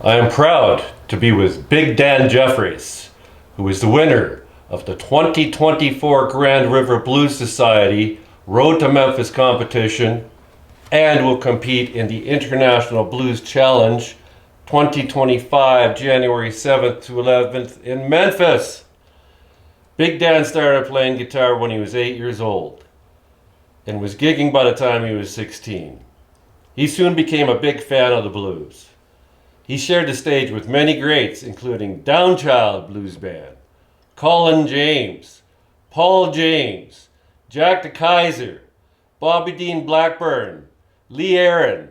I am proud to be with Big Dan Jeffares, who is the winner of the 2024 Grand River Blues Society Road to Memphis competition and will compete in the International Blues Challenge 2025, January 7th to 11th in Memphis. Big Dan started playing guitar when he was 8 years old and was gigging by the time he was 16. He soon became a big fan of the blues. He shared the stage with many greats, including Downchild Blues Band, Colin James, Paul James, Jack the Kaiser, Bobby Dean Blackburn, Lee Aaron,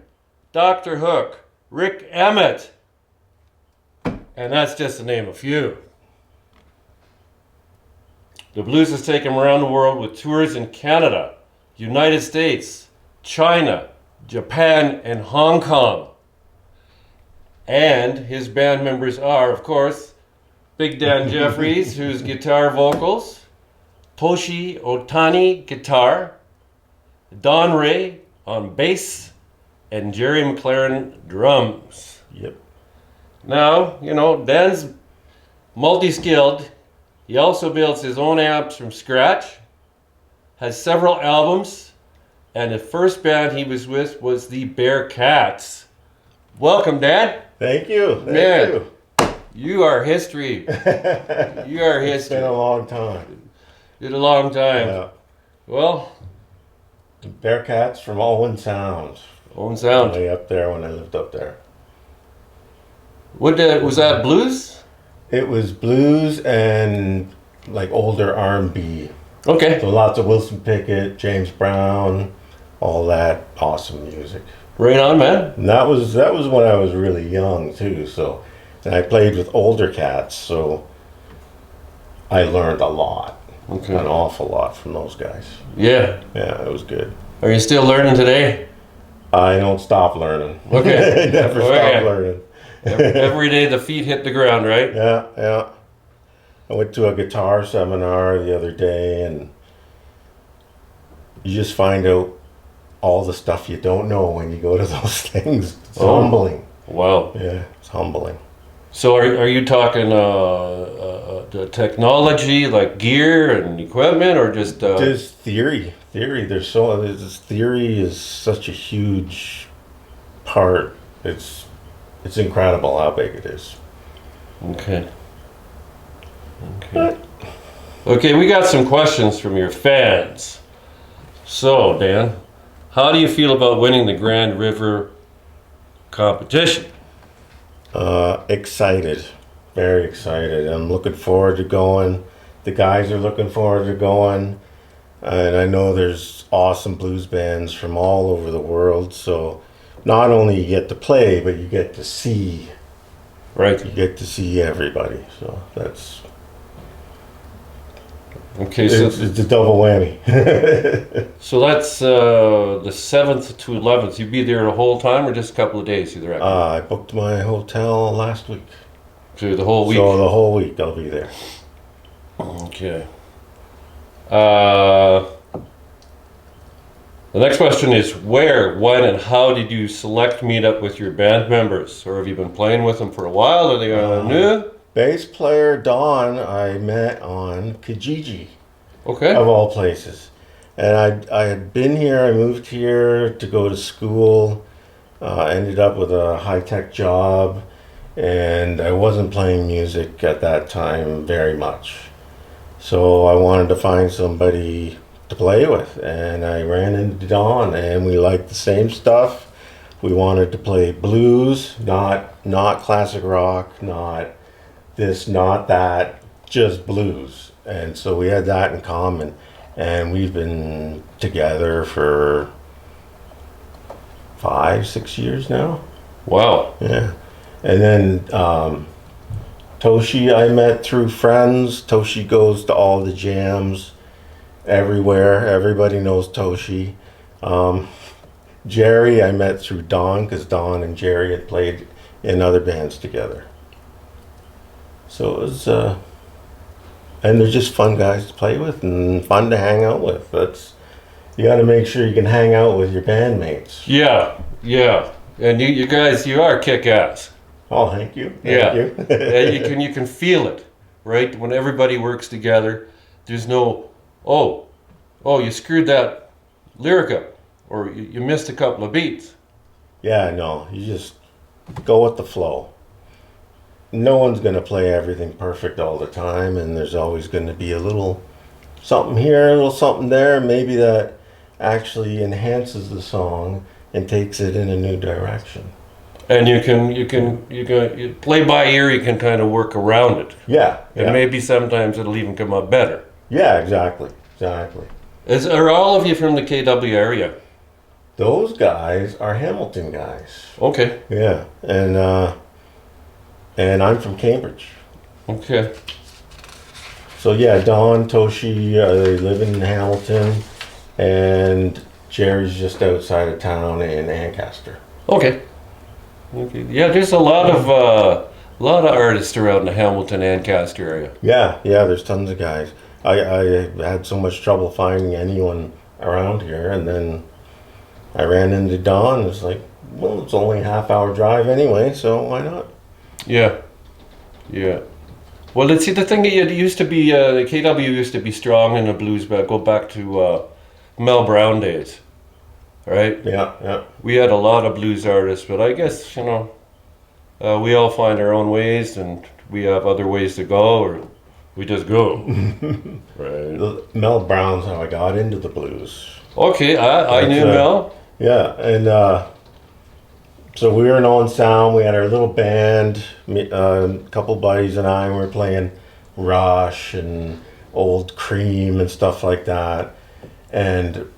Dr. Hook, Rick Emmett, and that's just to name a few. The blues has taken him around the world with tours in Canada, United States, China, Japan, and Hong Kong. And his band members are, of course, Big Dan Jeffares, who's guitar vocals, Toshi Otani guitar, Don Ray on bass, and Jerry McLaren drums. Yep. Now, Dan's multi-skilled. He also builds his own amps from scratch, has several albums, and the first band he was with was the Bearcats. Welcome, Dan. Thank you. Man, you. You are history. You are history. It's been a long time. It's a long time. Yeah. Well, Bearcats from Owen Sound. Owen Sound. Way up there when I lived up there. Was that blues? It was blues and like older R&B. Okay. So lots of Wilson Pickett, James Brown, all that awesome music. Right on, man. And that was when I was really young too. So, and I played with older cats, so I learned a lot, Okay. an awful lot from those guys. Yeah. Yeah, it was good. Are you still learning today? I don't stop learning. Okay. I never stop learning. Every day the feet hit the ground, right? Yeah. I went to a guitar seminar the other day, and you just find out all the stuff you don't know when you go to those things. It's humbling. Wow. Yeah, it's humbling. So are you talking the technology, like gear and equipment, or just... Just theory. This theory is such a huge part. It's incredible how big it is. Okay. Okay, we got some questions from your fans. So, Dan, how do you feel about winning the Grand River competition? Excited. Very excited. I'm looking forward to going. The guys are looking forward to going. And I know there's awesome blues bands from all over the world. So not only you get to play, but you get to see. Right. You get to see everybody. So that's... Okay, so it's a double whammy. so that's the 7th to 11th. You be there the whole time, or just a couple of days? You reckon? I booked my hotel last week. So the whole week. So the whole week I'll be there. Okay. The next question is where, when, and how did you select meet up with your band members? Or have you been playing with them for a while? Are they new? Bass player Don I met on Kijiji, Okay. of all places. And I had been here, I moved here to go to school, ended up with a high-tech job, and I wasn't playing music at that time very much. So I wanted to find somebody to play with, and I ran into Don, and we liked the same stuff. We wanted to play blues, not classic rock, not this, not that, just blues. And so we had that in common, and we've been together for 5-6 years now. Wow. Yeah. And then Toshi I met through friends. Toshi goes to all the jams everywhere. Everybody knows Toshi. Jerry I met through Don, because Don and Jerry had played in other bands together. So it was, and they're just fun guys to play with and fun to hang out with. You got to make sure you can hang out with your bandmates. Yeah. And you guys, you are kick-ass. Oh, thank you. Yeah. Thank you. And you can feel it, right? When everybody works together, there's no, oh, you screwed that lyric up, or you missed a couple of beats. Yeah, no, you just go with the flow. No one's going to play everything perfect all the time, and there's always going to be a little something here, a little something there, maybe that actually enhances the song and takes it in a new direction. And you play by ear. You can kind of work around it, Yeah, and yeah, maybe sometimes it'll even come out better. yeah, exactly, exactly. Are all of you from the KW area? Those guys are Hamilton guys. Okay, Yeah, and I'm from Cambridge. okay, So yeah, Don, Toshi, they live in Hamilton, and Jerry's just outside of town in Ancaster. okay. Yeah, there's a lot of artists around the Hamilton Ancaster area. Yeah, yeah, there's tons of guys. I had so much trouble finding anyone around here, and then I ran into Don. It's like, well, it's only a half-hour drive anyway, so why not? Yeah, yeah. Well, let's see. The thing it used to be, the KW used to be strong in the blues, but go back to Mel Brown days, right? Yeah, yeah. We had a lot of blues artists, but I guess we all find our own ways, and we have other ways to go, or we just go. Right. Mel Brown's how I got into the blues. Okay, I knew Mel. Yeah, and so we were in Owen Sound. We had our little band. A couple buddies and I were playing Rush and Old Cream and stuff like that. And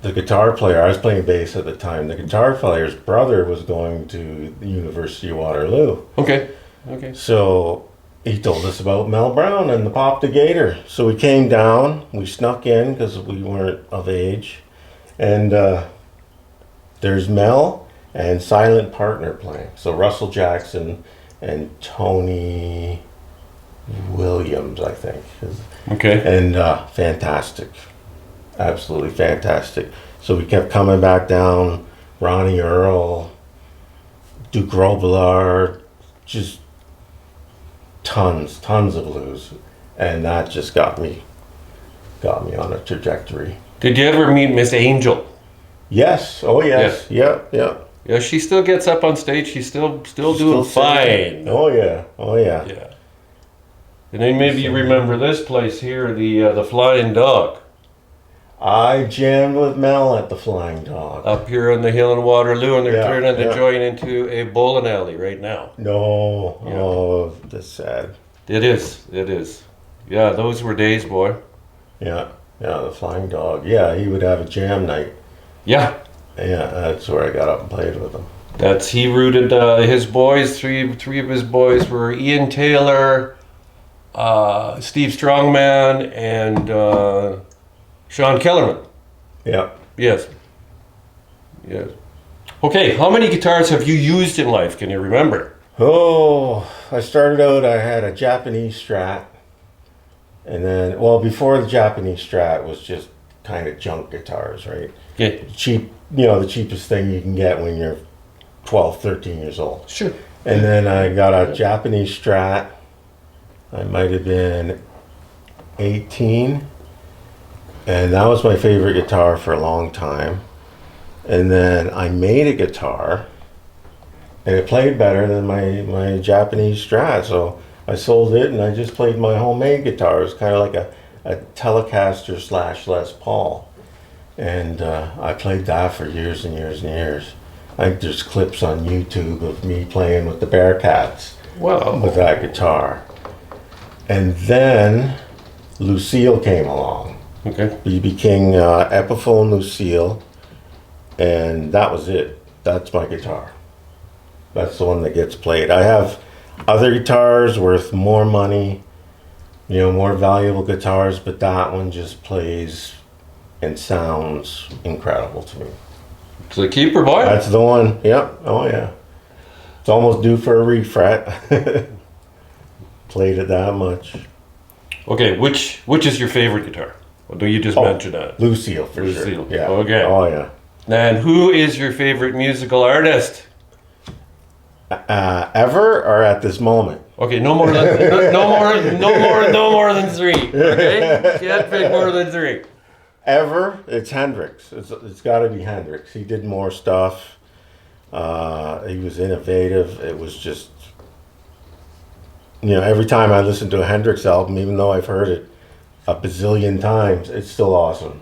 the guitar player, I was playing bass at the time. The guitar player's brother was going to the University of Waterloo. Okay, okay. So he told us about Mel Brown and the Pop the Gator. So we came down. We snuck in because we weren't of age. And there's Mel and Silent Partner playing. So Russell Jackson and Tony Williams, I think. Okay. And fantastic. Absolutely fantastic. So we kept coming back down. Ronnie Earl, Duke Robillard, just tons of blues. And that just got me on a trajectory. Did you ever meet Miss Angel? Yes. Oh yes. Yeah. Yeah. Yeah, she still gets up on stage. She's still doing fine. Oh yeah. Oh yeah. Yeah. And then maybe you remember this place here, the Flying Dog, I jammed with Mel at the Flying Dog. up here on the hill in Waterloo, and they're Yeah, turning the yeah. joint into a bowling alley right now. No. Yeah. Oh, that's sad. It is. It is. Yeah, those were days, boy. Yeah. Yeah. The Flying Dog. Yeah, he would have a jam night. Yeah. Yeah, that's where I got up and played with him. He rooted his boys. Three of his boys were Ian Taylor, Steve Strongman, and Sean Kellerman. Yeah. Yes. Yes. Okay, how many guitars have you used in life? Can you remember? Oh, I started out, I had a Japanese Strat. And then, well, before the Japanese Strat was just kind of junk guitars, right? Yeah. Cheap, the cheapest thing you can get when you're 12, 13 years old. Sure. And then I got a Japanese Strat. I might have been 18. And that was my favorite guitar for a long time. And then I made a guitar. And it played better than my Japanese Strat. So I sold it and I just played my homemade guitar. It was kind of like a Telecaster / Les Paul. And I played that for years and years and years. I think there's clips on YouTube of me playing with the Bearcats. Wow. With that guitar. And then Lucille came along. Okay. He became Epiphone Lucille. And that was it. That's my guitar. That's the one that gets played. I have other guitars worth more money, more valuable guitars, but that one just plays and sounds incredible to me. It's a keeper, boy. That's the one. Yep. Oh yeah. It's almost due for a refret. Played it that much. Okay, which is your favorite guitar? Or do you just mention that? Lucille for Lucille. sure. Yeah. Okay. Oh yeah. And who is your favorite musical artist? Ever or at this moment? Okay, no more than three. Okay, can't pick more than three. Ever? It's Hendrix. It's got to be Hendrix. He did more stuff. He was innovative. It was just, every time I listen to a Hendrix album, even though I've heard it a bazillion times, it's still awesome.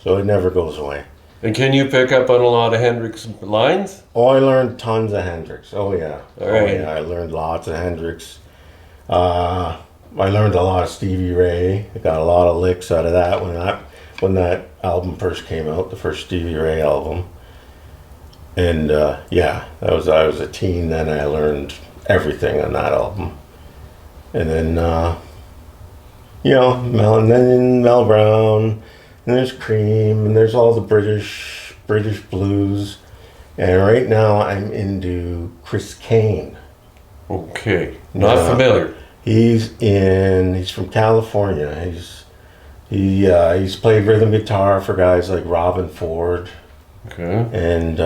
So it never goes away. And can you pick up on a lot of Hendrix lines? Oh, I learned tons of Hendrix. Oh yeah. All right. Oh yeah. I learned lots of Hendrix. I learned a lot of Stevie Ray. I got a lot of licks out of that when that album first came out, the first Stevie Ray album. And I was a teen then. I learned everything on that album. And then Mel Brown. And there's Cream, and there's all the British blues. And right now I'm into Chris Kane. Okay, not familiar. He's from California. He's played rhythm guitar for guys like Robin Ford. Okay. And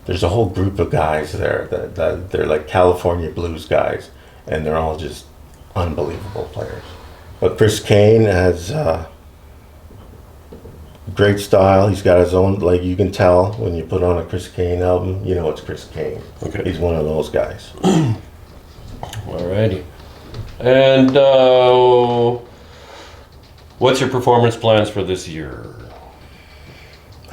there's a whole group of guys there that they're like California blues guys, and they're all just unbelievable players. But Chris Kane has great style. He's got his own, like you can tell when you put on a Chris Kane album, it's Chris Kane. Okay. He's one of those guys. Alrighty. And what's your performance plans for this year?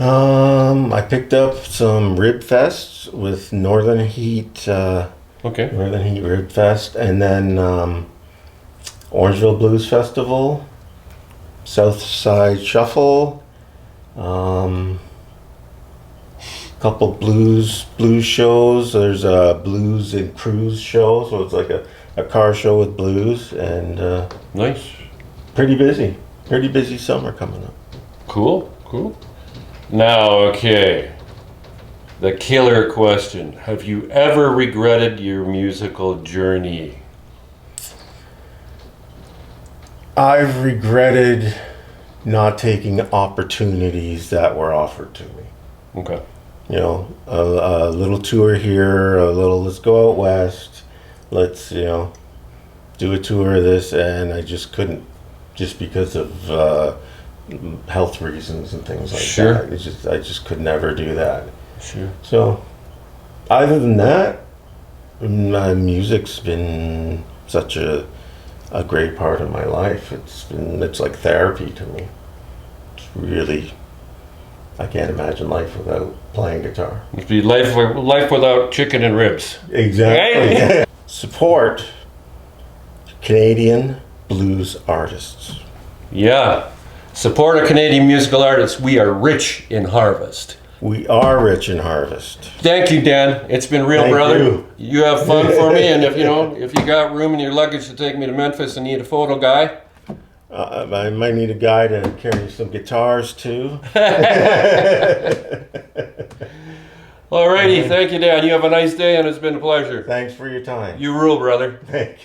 I picked up some Rib Fests with Northern Heat. Okay. Northern Heat Rib Fest, and then Orangeville Blues Festival, Southside Shuffle. Couple blues shows. There's a blues and cruise show, so it's like a car show with blues, and Nice. pretty busy summer coming up. Cool. Now, okay. The killer question. Have you ever regretted your musical journey? I've regretted not taking opportunities that were offered to me. Okay. A little tour here, let's go out west, let's, do a tour of this, and I just couldn't, just because of health reasons and things like Sure. that. I just could never do that. Sure. So, other than that, my music's been such a great part of my life. It's like therapy to me. It's really, I can't imagine life without playing guitar. It'd be life without chicken and ribs. Exactly. Right? Support Canadian blues artists. Yeah. Support a Canadian musical artist. We are rich in harvest. We are rich in harvest. Thank you, Dan. It's been real, Thank brother. you. You have fun for me, and if you got room in your luggage to take me to Memphis and need a photo guy. I might need a guy to carry some guitars too. Alrighty, thank you, Dan. You have a nice day, and it's been a pleasure. Thanks for your time. You rule, brother. Thanks.